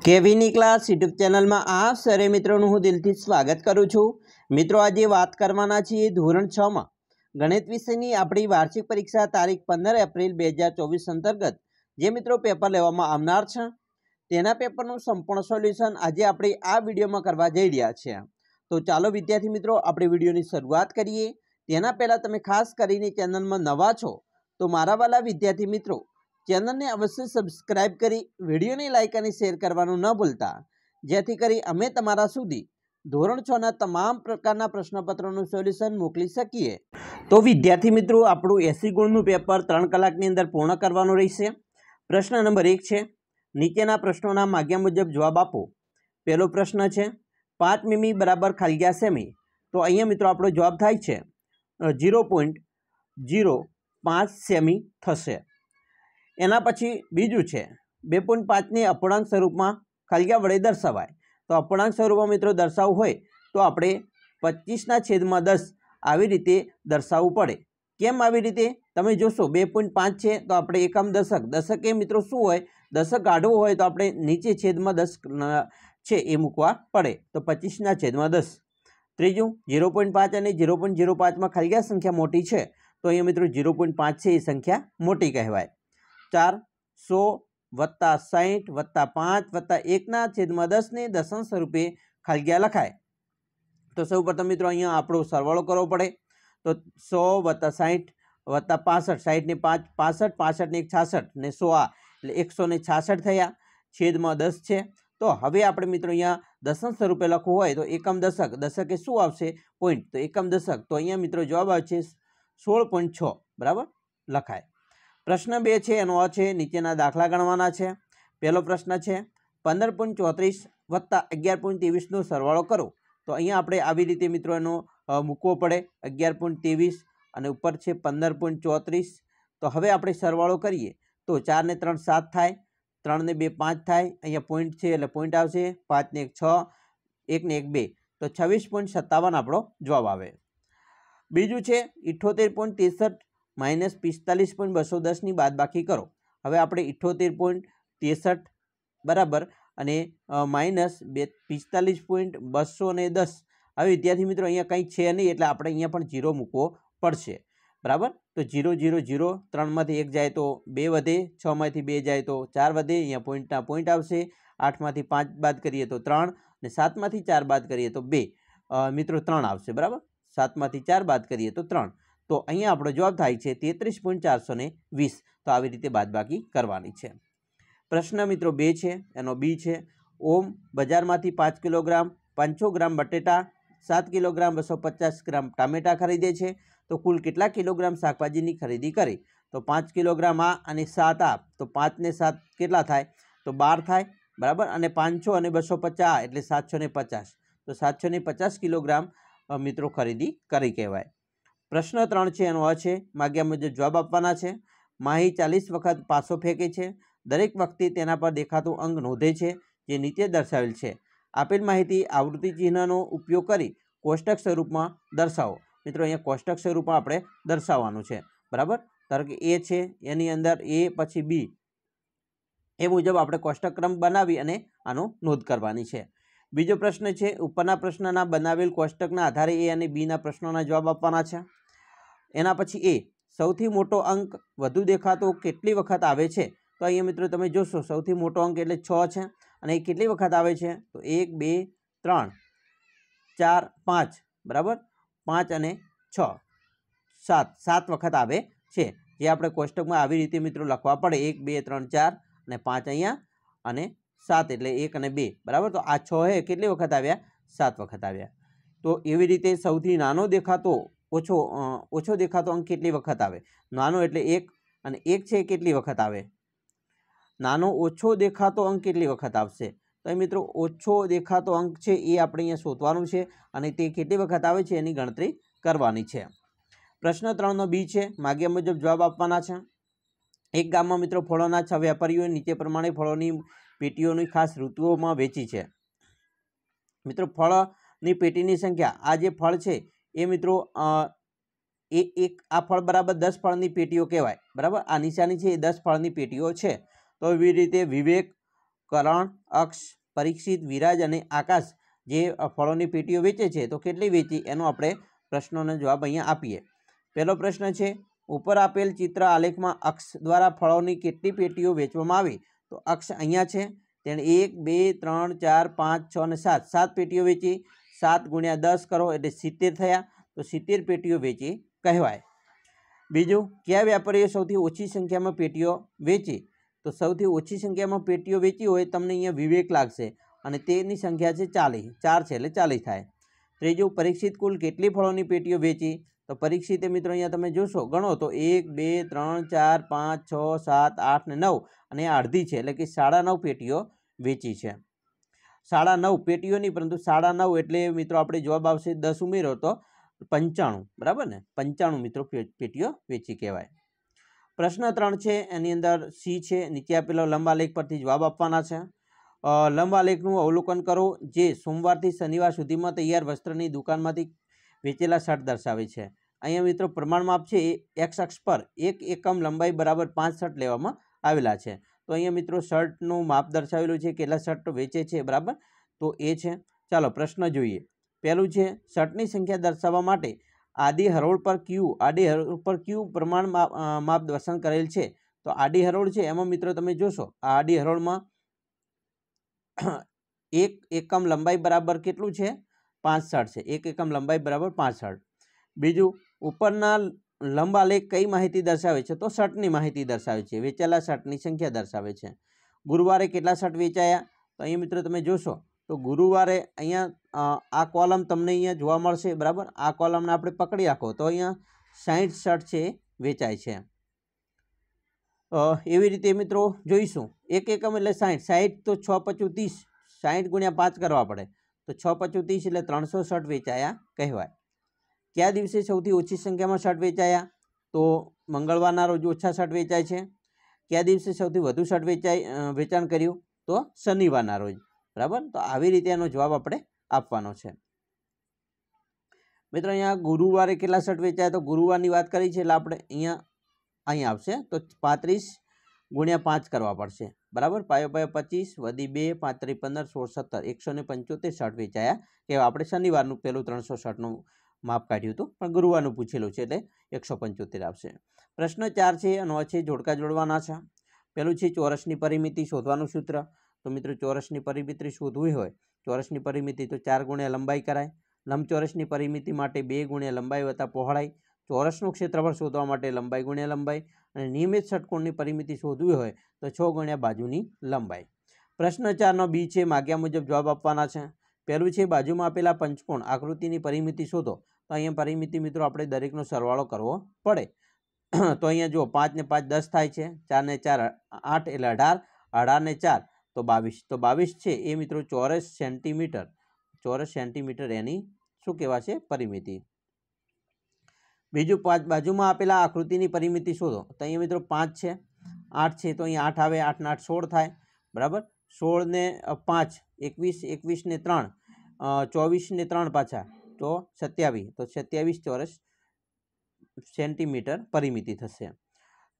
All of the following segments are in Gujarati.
કેવીની ક્લાસ યુટ્યુબ ચેનલમાં આપ સરે મિત્રોનું હું દિલથી સ્વાગત કરું છું। મિત્રો આજે વાત કરવાના છીએ ધોરણ 6 માં ગણિત વિષયની આપણી વાર્ષિક પરીક્ષા તારીખ 15 એપ્રિલ 2024 અંતર્ગત જે મિત્રો પેપર લેવામાં આવનાર છે તેના પેપરનું સંપૂર્ણ સોલ્યુશન આજે આપણે આ વિડીયોમાં કરવા જઈ રહ્યા છીએ। તો ચાલો વિદ્યાર્થી મિત્રો આપણે વિડીયોની શરૂઆત કરીએ। તેના પહેલાં તમે ખાસ કરીને ચેનલમાં નવા છો તો મારા વાલા વિદ્યાર્થી મિત્રો चैनल ने अवश्य सब्सक्राइब करी वीडियो ने लाइक और शेर करवानुं न भूलता, जेथी करी अमे तमारा सुधी धोरण 6 ना तमाम प्रकारना प्रश्नपत्रों सोल्यूशन मोकली सकीए। तो विद्यार्थी मित्रों आपणुं 80 गुणनुं पेपर 3 कलाकनी अंदर पूर्ण करवानुं रहेशे। प्रश्न नंबर 1 छे, नीचेना प्रश्नोना माग्या मुजब जवाब आपो। पहलो प्रश्न छे 5 मीमी बराबर खालिया सेमी। तो अहींया मित्रों आपणो जवाब थाय छे 0.05 सेमी थशे। एना पछी बीजू है 2.5 ने अपूर्णांक स्वरूप में खालिया वडे दर्शावाय। तो अपूर्णांक स्वरूप में मित्रों दर्शाववुं होय तो आपणे 25/10 आवी रीते दर्शाववुं पड़े। केम आवी रीते तमे जोशो 2.5 है तो आपणे एकम दशक, दशक ए मित्रों शुं होय दशक आडवो होय तो आपणे नीचे छेदमां 10 छे ए मूकवा पड़े। तो 25/10। त्रीजू 0.5 और 0.05 में खालिया संख्या मोटी है तो अहींया मित्रों 0.5 है ए संख्या मोटी कहेवाय। 4 100 + 60 + 5 + 1/10 ने दशांश स्वरूपे खालिया लखाय। तो सौ प्रथम मित्रों अहींया आपणो सरवाळो करवो पड़े। तो 100 + 60 + 65, 60 ने 5 65, 65 ने 1 66 ने 100 એટલે 166 થયા, છેદમાં 10 છે। તો હવે આપણે મિત્રો અહીંયા દશાંશ સ્વરૂપે લખવું હોય તો એકમ દશક, દશકે શું આવશે પોઈન્ટ, તો એકમ દશક, તો અહીંયા મિત્રો જવાબ આવશે 16.6 બરાબર લખાય। प्रश्न 2 है एनो है नीचेना दाखला गणवाना है। पहलो प्रश्न है 15.34 + 11.23 नो सरवाळो करो। तो अहींया आपणे आवी रीते मित्रों एनो मूकवो पड़े 11.23 और उपर है 15.34। तो हवे आपणे सरवाळो करीए तो 4 ने 3 7 थाय, 3 ने 2 5 थाय, अहींया पॉइंट है एटले पॉइंट आवशे, 5 ने 1 6, 1 ने 1 2, तो 26.57 आपणो जवाब आवे। बीजू है 78.63 - 45.210 ની બાદબાકી કરો। હવે આપણે 78.63 બરાબર અને માઇનસ 45.210। હવે વિદ્યાર્થી મિત્રો અહીંયા કંઈ છે નહીં એટલે આપણે અહીંયા પણ 0 મૂકવો પડશે બરાબર। તો 0 0 0, 3માંથી 1 જાય તો 2 વધે, 6માંથી 2 જાય તો 4 વધે, અહીંયા પોઈન્ટના પોઈન્ટ આવશે। 8માંથી 5 બાદ કરીએ તો 3 અને 7માંથી 4 બાદ કરીએ તો 2 મિત્રો 3 આવશે બરાબર। 7માંથી 4 બાદ કરીએ તો 3, तो अहींया आपणो जवाब थाय छे 33.420। तो आवी रीते बादबाकी करवानी छे। प्रश्न मित्रों 2 है एनो बी है ओम बजारमांथी 5 किलोग्राम 500 ग्राम बटेटा, 7 किलोग्राम 250 ग्राम टामेटा खरीदे छे तो कुल केटला किलोग्राम शाकभाजीनी खरीदी करी। तो 5 किलोग्राम आ अने 7 आ, तो 5 ने 7 केटला थाय तो 12 थाय बराबर, अने 500 अने 250 एटले 750। तो 750 किलोग्राम मित्रों खरीदी करी कहेवाय। प्रश्न 3 है एनो है माग्या मुजब जवाब आपवाना है। माही 40 वखत पासो फेंके छे, दरेक वखते तेना पर देखातुं अंक नोंधे छे जे नीचे दर्शावेल छे। आपेल माहिती आवृत्ति चिन्हनो उपयोग करी कोष्टक स्वरूप में दर्शावो। मित्रों अहींया कोष्टक स्वरूप में आपणे दर्शाववानुं छे बराबर। धारो के ए छे एनी अंदर ए पछी बी ए मुजब आपणे कोष्टक क्रम बनावी अने आनो नोंध करवानी छे। बीजो प्रश्न है उपरना प्रश्नना बनावेल कोष्टकना आधारे ए अने बी ना प्रश्नोना जवाब आपवाना छे। एना पछी ए सौथी मोटो अंक वधु देखातो केटली वखत आवे छे। तो अहींया मित्रों तमे जोशो सौथी मोटो अंक एटले 6 छे अने केटली वखत आवे छे तो 1 2 3 4 5 बराबर, 5 अने 6 7 7 वखत आवे छे, जे आपणे कोष्टकमां आवी रीते मित्रों लखवा पड़े 1 2 3 4 अने 5 अहींया अने 7 एटले 1 अने 2 बराबर। तो आ 6 है केटली वखत आव्या 7 वखत आव्या। तो एवी रीते सौथी नानो देखातो ओछो देखातो अंक केटली वखत आवे, नानो एटले 1 अने 1 छे केटली वखत आवे, नानो ओछो देखातो अंक केटली वखत आवशे। तो मित्रों ओछो देखातो अंक छे ए आपणे अहींया शोधवानुं छे अने ते केटली वखत आवे छे एनी गणतरी करवानी छे। प्रश्न 3 नो बी छे माग्या मुजब जवाब आपवाना छे। एक गाममां मित्रों फळोना 6 वेपारीओए नीचे प्रमाणे फळोनी पेटीओनी खास ऋतुओमां वेची छे। मित्रों फळनी पेटीनी संख्या आ जे फळ छे ए मित्रों एक आ फळ बराबर 10 फळनी पेटीओ कहेवाय बराबर। आ निशानी छे 10 फळनी पेटीओ छे। तो एवी रीते विवेक કરણ, અક્ષ, પરીક્ષિત, વિરાજ અને આકાશ જે ફળોની પેટીઓ વેચે છે તો કેટલી વેચી એનો આપણે પ્રશ્નોનો જવાબ અહીંયા આપીએ. પહેલો પ્રશ્ન છે, ઉપર આપેલ ચિત્ર આલેખમાં અક્ષ દ્વારા ફળોની કેટલી પેટીઓ વેચવામાં આવી? તો અક્ષ અહીંયા છે, તેણે 1 2 3 4 5 6 અને 7 7 પેટીઓ વેચી. 7 × 10 કરો એટલે 70 થયા, તો 70 પેટીઓ વેચી કહેવાય. બીજું, કયા વ્યાપારીએ સૌથી ઓછી સંખ્યામાં પેટીઓ વેચી? તો સૌથી ઓછી સંખ્યામાં પેટીઓ વેચી હોય તમને અહીંયા વિવેક લાગશે અને તેની સંખ્યા છે 40, 4 છે એટલે 40 થાય. ત્રીજું, પરીક્ષિત કુલ કેટલી ફળોની પેટીઓ વેચી? તો પરીક્ષિતે મિત્રો અહીંયા તમે જોશો ગણો તો 1 2 3 4 5 6 7 8 ને 9 અને અડધી છે એટલે કે 9.5 પેટીઓ વેચી છે. 9.5 પેટીઓ નહીં પરંતુ 9.5 એટલે મિત્રો આપણે જવાબ આવશે 10 ઉમેરો તો 95, બરાબર ને? 95 મિત્રો પેટીઓ વેચી કહેવાય. પ્રશ્ન 3 છે એની અંદર સી છે, નીચે આપેલો લંબ આલેખ પરથી જવાબ આપવાના છે. લંબ આલેખનું અવલોકન કરો જે સોમવારથી શનિવાર સુધીમાં તૈયાર વસ્ત્રની દુકાનમાંથી વેચેલા શર્ટ દર્શાવે છે. અહીંયા મિત્રો પ્રમાણ માપ છે એક્સ અક્ષ પર 1 એકમ લંબાઈ બરાબર 5 શર્ટ લેવામાં આવેલા છે. તો અહીંયા મિત્રો શર્ટનું માપ દર્શાવેલું છે, કેટલા શર્ટ વેચે છે, બરાબર? તો એ છે. ચાલો પ્રશ્ન જોઈએ. પહેલું છે, શર્ટની સંખ્યા દર્શાવવા માટે આડી હરોળ પર ક્યુ પ્રમાણ માપ પસંદ કરેલ છે? તો આડી હરોળ છે એમાં મિત્રો તમે જોશો આ આડી હરોળમાં 1 એકમ લંબાઈ બરાબર કેટલું છે? 5 શર્ટ છે. 1 એકમ લંબાઈ બરાબર 5 શર્ટ. બીજું, ઉપરના લંબ આલેખ કઈ માહિતી દર્શાવે છે? તો શર્ટની માહિતી દર્શાવે છે, વેચાયેલા શર્ટની સંખ્યા દર્શાવે છે. ગુરુવારે કેટલા શર્ટ વેચાયા? તો અહીંયા મિત્રો તમે જોશો તો ગુરુવારે અહીંયા આ કોલમ તમને અહીંયા જોવા મળશે, બરાબર? આ કોલમને આપણે પકડી રાખો તો અહીંયા 60 શર્ટ છે વેચાય છે. એવી રીતે મિત્રો જોઈશું 1 એકમ એટલે 60, 60 તો 6 × 30, 60 × 5 કરવા પડે તો 6 × 30 એટલે 300 શર્ટ વેચાયા કહેવાય. કયા દિવસે સૌથી ઓછી સંખ્યામાં શર્ટ વેચાયા? તો મંગળવારના રોજ ઓછા શર્ટ વેચાય છે. કયા દિવસે સૌથી વધુ શર્ટ વેચાણ કર્યું? તો શનિવારના રોજ, બરાબર? તો આવી રીતે એનો જવાબ આપણે આપવાનો છે. મિત્રો અહીંયા ગુરુવારે કેટલા શર્ટ વેચાયા? તો ગુરુવારની વાત કરી છે એટલે આપણે અહીંયા આવશે તો 35 × 5 કરવા પડશે, બરાબર? પાયો 25 વધી 2 5 × 15 16 17 175 શર્ટ વેચાયા કે આપણે શનિવારનું પેલું 300 શર્ટનું માપ કાઢ્યું હતું પણ ગુરુવારનું પૂછેલું છે એટલે 175 આવશે. પ્રશ્ન 4 છે એનો છે જોડકા જોડવાના છે. પેલું છે ચોરસની પરિમિતિ શોધવાનું સૂત્ર. તો મિત્રો ચોરસની પરિમિતિ શોધવી હોય, ચોરસની પરિમિતિ તો 4 × લંબાઈ કરાય. લંબચોરસની પરિમિતિ માટે 2 × લંબાઈ વત્તા પહોળાઈ. ચોરસનું ક્ષેત્રફળ શોધવા માટે લંબાઈ × લંબાઈ અને નિયમિત ષટકોણની પરિમિતિ શોધવી હોય તો 6 × બાજુની લંબાઈ. પ્રશ્ન 4નો બી છે માગ્યા મુજબ જવાબ આપવાના છે. પહેલું છે બાજુમાં આપેલા પંચકોણ આકૃતિની પરિમિતિ શોધો. તો અહીંયા પરિમિતિ મિત્રો આપણે દરેકનો સરવાળો કરવો પડે. તો અહીંયા જુઓ 5 ને 5 10 થાય છે, 4 ને 4 8 એટલે 18, 18 ને 4 તો 22. તો 22 છે એ મિત્રો ચોરસ સેન્ટીમીટર એની શું કહેવાશે? પરિમિતિ. બીજું, બાજુમાં આપેલા આકૃતિની પરિમિતિ શોધો. તો અહીંયા મિત્રો 5 છે, 8 છે તો અહીંયા 8 આવે, 8 ને 8 16 થાય, બરાબર? 16 ને 5 21, 21 ને 3 24 ને 3 પાછા તો 27, તો 27 ચોરસ સેન્ટીમીટર પરિમિતિ થશે.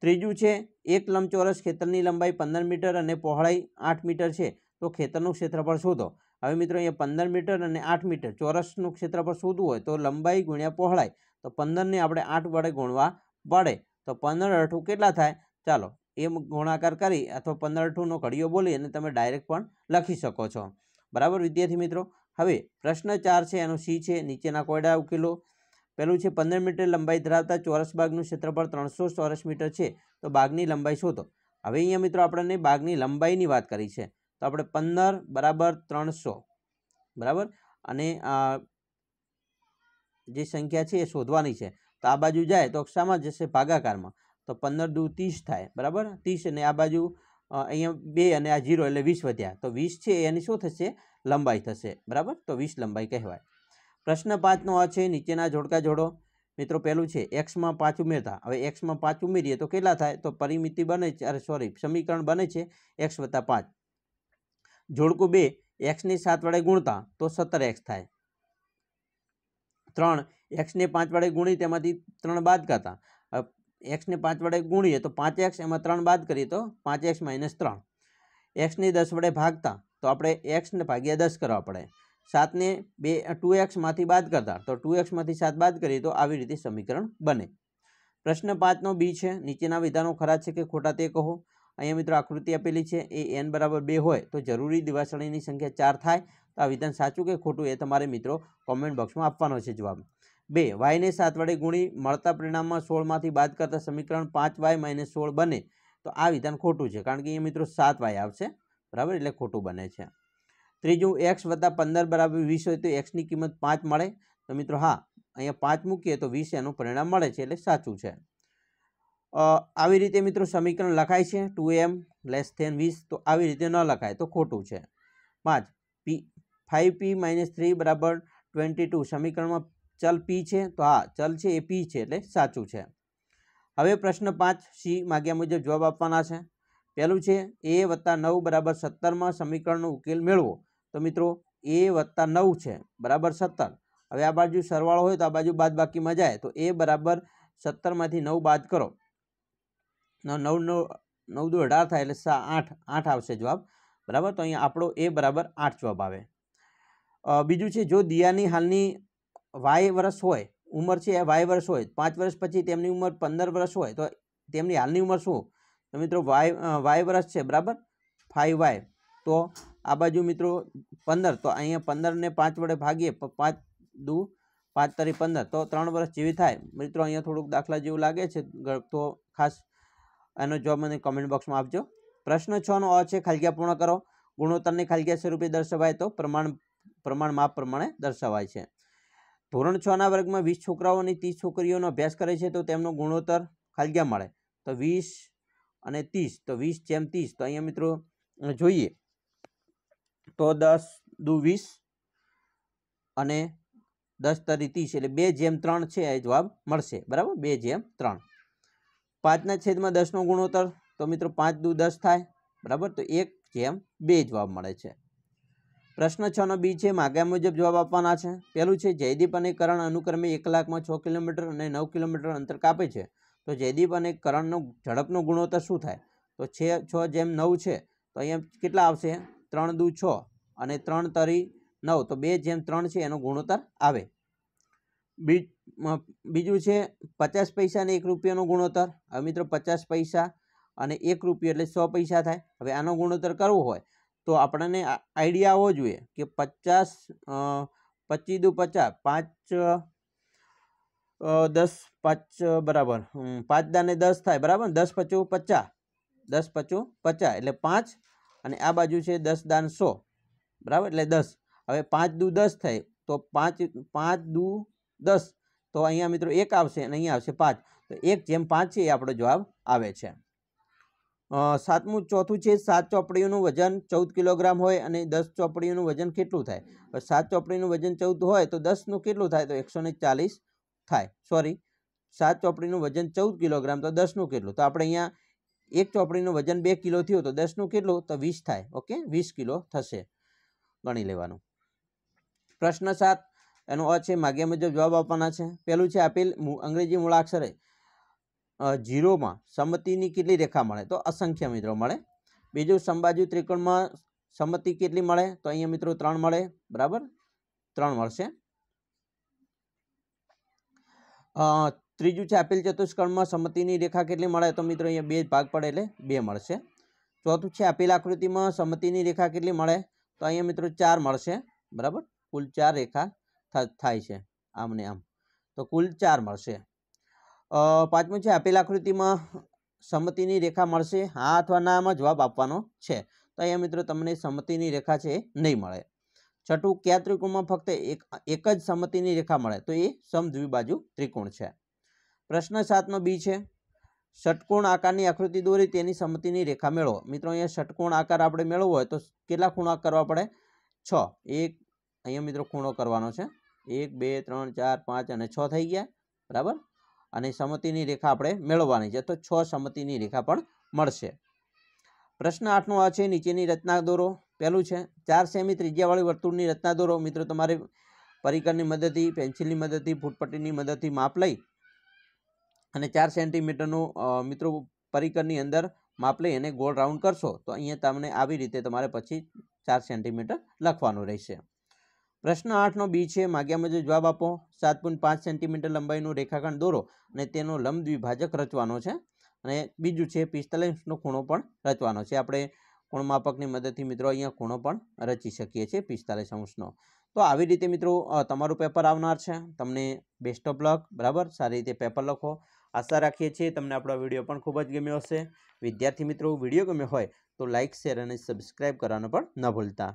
ત્રીજું છે એક લંબચોરસ ખેતરની લંબાઈ 15 મીટર અને પહોળાઈ 8 મીટર છે તો ખેતરનું ક્ષેત્રફળ શોધો. હવે મિત્રો અહીંયા 15 મીટર અને 8 મીટર ચોરસનું ક્ષેત્રફળ શોધવું હોય તો લંબાઈ × પહોળાઈ, તો 15ને આપણે 8 વડે ગુણવા પડે તો 15 × 8 કેટલા થાય? ચાલો એ ગુણાકાર કરી અથવા 15 × 8નો ઘડીઓ બોલી અને તમે ડાયરેક્ટ પણ લખી શકો છો, બરાબર વિદ્યાર્થી મિત્રો? હવે પ્રશ્ન 4 છે એનો સી છે, નીચેના કોયડા ઉકેલો. પહેલું છે 15 મીટર લંબાઈ ધરાવતા ચોરસ બાગનું ક્ષેત્રફળ 300 ચોરસ મીટર છે તો બાગની લંબાઈ શોધો. હવે અહીંયા મિત્રો આપણને બાગની લંબાઈની વાત કરી છે તો આપણે 15 = 300, બરાબર? અને જે સંખ્યા છે એ શોધવાની છે તો આ બાજુ જાય તો શામાં જશે? ભાગાકારમાં. તો 15 દુ 30 થાય, બરાબર? 30 અને આ બાજુ અહીંયા 2 અને આ 0 એટલે 20 વધ્યા તો 20 છે એની શું થશે? લંબાઈ થશે, બરાબર? તો 20 લંબાઈ કહેવાય. પ્રશ્ન 5નો આ છે નીચેના જોડકા જોડો. મિત્રો પહેલું છે એક્સમાં 5 ઉમેરતા. હવે એક્સમાં 5 ઉમેરીએ તો કેટલા થાય? તો પરિમિતિ બને છે, સમીકરણ બને છે x + 5. જોડકું 2 એક્સને 7 વડે ગુણતા તો 17x થાય. 3 એક્સને 5 વડે ગુણી તેમાંથી 3 બાદ કરતા. એક્સને 5 વડે ગુણીએ તો 5x, એમાં 3 બાદ કરીએ તો 5x - 3. एक्स ने 10 वडे भागता तो આપણે x ને ભાગ્યા 10 કરવા પડે, 7 ને 2x માંથી બાદ કરતા તો 2x માંથી 7 બાદ કરીએ તો આવી રીતે સમીકરણ બને। પ્રશ્ન 5 નો બી છે, નીચેના વિધાનો ખરા છે કે ખોટા તે કહો। અહીંયા મિત્રો આકૃતિ આપેલી છે, એ n બરાબર 2 હોય તો જરૂરી દિવાસળીની સંખ્યા 4 થાય, તો આ વિધાન સાચું કે ખોટું એ તમારે મિત્રો કોમેન્ટ બોક્સમાં આપવાનો છે જવાબ। 2 y ને 7 વડે ગુણી મળતા પરિણામમાં 16 માંથી બાદ કરતા સમીકરણ 5y - 16 બને, તો આ વિધાન ખોટું છે, કારણ કે અહીંયા મિત્રો 7y આવશે, બરાબર, એટલે ખોટું બને છે। ત્રીજું x + 15 બરાબર 20 હોય તો x ની કિંમત 5 મળે, તો મિત્રો હા, અહીંયા 5 મૂકીએ તો 20 એનું પરિણામ મળે છે, એટલે સાચું છે। આવી રીતે મિત્રો સમીકરણ લખાય છે 2m < 20, તો આવી રીતે ન લખાય તો ખોટું છે। 5 5p - 3 બરાબર 22 સમીકરણમાં ચલ p છે, તો હા, ચલ છે એ p છે, એટલે સાચું છે। હવે પ્રશ્ન 5c માગ્યા મુજબ જવાબ આપવાના છે। પહેલું છે a + 9 બરાબર 17 સમીકરણનો ઉકેલ મેળવો, તો મિત્રો a + 9 છે બરાબર 17। હવે આ બાજુ સરવાળો હોય તો આ બાજુ બાદબાકીમાં જાય, તો a બરાબર 17 માંથી 9 બાદ કરો, 9 દુ 18 થાય, એટલે 8 આવશે જવાબ, બરાબર। તો અહીંયા આપણો a બરાબર 8 જવાબ આવે। બીજું છે, જો દિયાની હાલની y વર્ષ હોય, ઉંમર છે એ y વર્ષ હોય, 5 વર્ષ પછી તેમની ઉંમર 15 વર્ષ હોય, તો તેમની હાલની ઉંમર શું? તો મિત્રો y વર્ષ છે બરાબર 5y, તો આ બાજુ મિત્રો 15, તો અહીંયા 15 ને 5 વડે ભાગીએ, 5 દુ 5 તરી 15, તો 3 વર્ષ જેવી થાય। મિત્રો અહીંયા થોડુંક દાખલા જેવું લાગે છે, તો ખાસ એનો જવાબ મને કમેન્ટ બોક્સમાં આપજો। પ્રશ્ન 6 નો અ છે, ખાલીજગ્યા પૂર્ણ કરો। ગુણોત્તરને ખાલીજગ્યા સ્વરૂપે દર્શાવાય તો પ્રમાણ માપ પ્રમાણે દર્શાવાય છે। ધોરણ 6 ના વર્ગમાં 20 છોકરાઓ અને 30 છોકરીઓનો અભ્યાસ કરે છે, તો તેમનો ગુણોત્તર ખાલીજગ્યા મળે, તો 20 અને 30, તો 20/30, તો અહીંયા મિત્રો જોઈએ તો 10 દુ 20 અને 10 તરી 30, એટલે 2/3 છે એ જવાબ મળશે, બરાબર, 2/3। 5/10 નો ગુણોત્તર, તો મિત્રો 5 દુ 10 થાય, બરાબર, તો 1/2 જવાબ મળે છે। પ્રશ્ન 6 નો બી છે, માગ્યા મુજબ જવાબ આપવાના છે। પહેલું છે, જયદીપ અને કરણ અનુક્રમે 1 કલાકમાં 6 કિલોમીટર અને 9 કિલોમીટર અંતર કાપે છે, તો જયદીપ અને કરણનો ઝડપનો ગુણોત્તર શું થાય? તો 6/9 છે, તો અહીંયા કેટલા આવશે? 3 દુ 6 અને 3 તરી 9, તો 2/3 છે એનો ગુણોત્તર આવે। બીજું છે 50 પૈસા અને 1 રૂપિયાનો ગુણોત્તર। હવે મિત્રો 50 પૈસા અને 1 રૂપિયો એટલે 100 પૈસા થાય। હવે આનો ગુણોત્તર કરવો હોય તો આપણને આઈડિયા આવવો જોઈએ કે 50 25 દુ 50, 5 10 5 બરાબર 5 દાને 10 થાય, બરાબર, 10 × 5 = 50, 10 × 5 = 50 એટલે 5, અને આ બાજુ છે 10 દાન 100, બરાબર, એટલે 10। હવે 5 દુ 10 થાય, તો 5 દુ 10, તો અહીંયા મિત્રો 1 આવશે અને અહીંયા આવશે 5, તો 1/5 છે એ આપણો જવાબ આવે છે। ચોથું છે, 7 ચોપડીઓનું વજન 14 કિલોગ્રામ હોય અને 10 ચોપડીઓનું વજન કેટલું થાય? 7 ચોપડીનું વજન 14 હોય તો 10 નું કેટલું થાય? તો 140 થાય, સોરી, 7 ચોપડીનું વજન 14 કિલોગ્રામ, તો 10 નું કેટલું? તો આપણે અહીંયા એક ચોપડીનું વજન 2 કિલો થયું, તો 10 નું કેટલું? તો 20 થાય, ઓકે, 20 કિલો થશે, ગણી લેવાનું। પ્રશ્ન 7 એનો અ છે, માગ્યા મુજબ જવાબ આપવાના છે। પહેલું છે, આપેલ અંગ્રેજી મૂળાક્ષરે 0 માં સમમિતિની કેટલી રેખા મળે? તો અસંખ્ય મિત્રો મળે। બીજું, સમબાજુ ત્રિકોણમાં સમમિતિ કેટલી મળે? તો અહીંયા મિત્રો 3 મળે, બરાબર, 3 મળશે। ત્રીજું છે, આપેલ ચતુષ્કોણમાં સમમિતિની રેખા કેટલી મળે? તો મિત્રો અહીંયા 2 ભાગ પડે એટલે 2 મળશે। ચોથું છે, આપેલ આકૃતિમાં સમમિતિની રેખા કેટલી મળે? તો અહીંયા મિત્રો 4 મળશે, બરાબર, કુલ 4 રેખા થાય છે, આમ ને આમ, તો કુલ 4 મળશે। પાંચમું છે, આપેલ આકૃતિમાં સમમિતિની રેખા મળશે, હા અથવા નામાં જવાબ આપવાનો છે, તો અહીંયા મિત્રો તમને સમમિતિની રેખા છે એ નહીં મળે। છઠ્ઠું, કયા ત્રિકોણમાં ફક્ત એક જ સમમિતિની રેખા મળે? તો એ સમદ્વિબાજુ ત્રિકોણ છે। પ્રશ્ન 7 નો બી છે, ષટકોણ આકારની આકૃતિ દોરી તેની સમમિતિની રેખા મેળવો। મિત્રો અહીંયા ષટકોણ આકાર આપણે મેળવવો હોય તો કેટલા ખૂણા કરવા પડે? 6, એક અહીંયા મિત્રો ખૂણો કરવાનો છે, 1 2 3 4 5 અને 6 થઈ ગયા, બરાબર, અને સમમિતિની રેખા આપણે મેળવવાની છે, તો 6 સમમિતિની રેખા પણ મળશે। પ્રશ્ન 8 નો આ છે, નીચેની રચના દોરો। પહેલું છે, 4 સેમી ત્રિજ્યાવાળી વર્તુળની રચના દોરો। મિત્રો તમારે પરિકરની મદદથી, પેન્સિલની મદદથી, ફૂટપટ્ટીની મદદથી માપ લઈ અને 4 સેન્ટીમીટરનું મિત્રો પરિકરની અંદર માપ લઈ અને ગોળ રાઉન્ડ કરશો તો અહીંયા તમને આવી રીતે તમારે પછી 4 સેન્ટીમીટર લખવાનું રહેશે. પ્રશ્ન 8નો બી છે, માગ્યા મુજબ જવાબ આપો. 7.5 સેન્ટીમીટર લંબાઈનું રેખાખંડ દોરો અને તેનો લંબ દ્વિભાજક રચવાનો છે. અને બીજું છે 45નો ખૂણો પણ રચવાનો છે. આપણે કોણ માપકની મદદથી મિત્રો અહીંયા ખૂણો પણ રચી શકીએ છીએ 45 અંશનો. તો આવી રીતે મિત્રો તમારું પેપર આવનાર છે. તમને બેસ્ટ ઓફ લક. બરાબર, સારી રીતે પેપર લખો. આશા રાખીએ છીએ તમને આપણો વિડીયો પણ ખૂબ જ ગમ્યો હશે. વિદ્યાર્થી મિત્રો, વિડીયો ગમ્યો હોય તો લાઇક, શેર અને સબસ્ક્રાઈબ કરવાનું પણ ન ભૂલતા.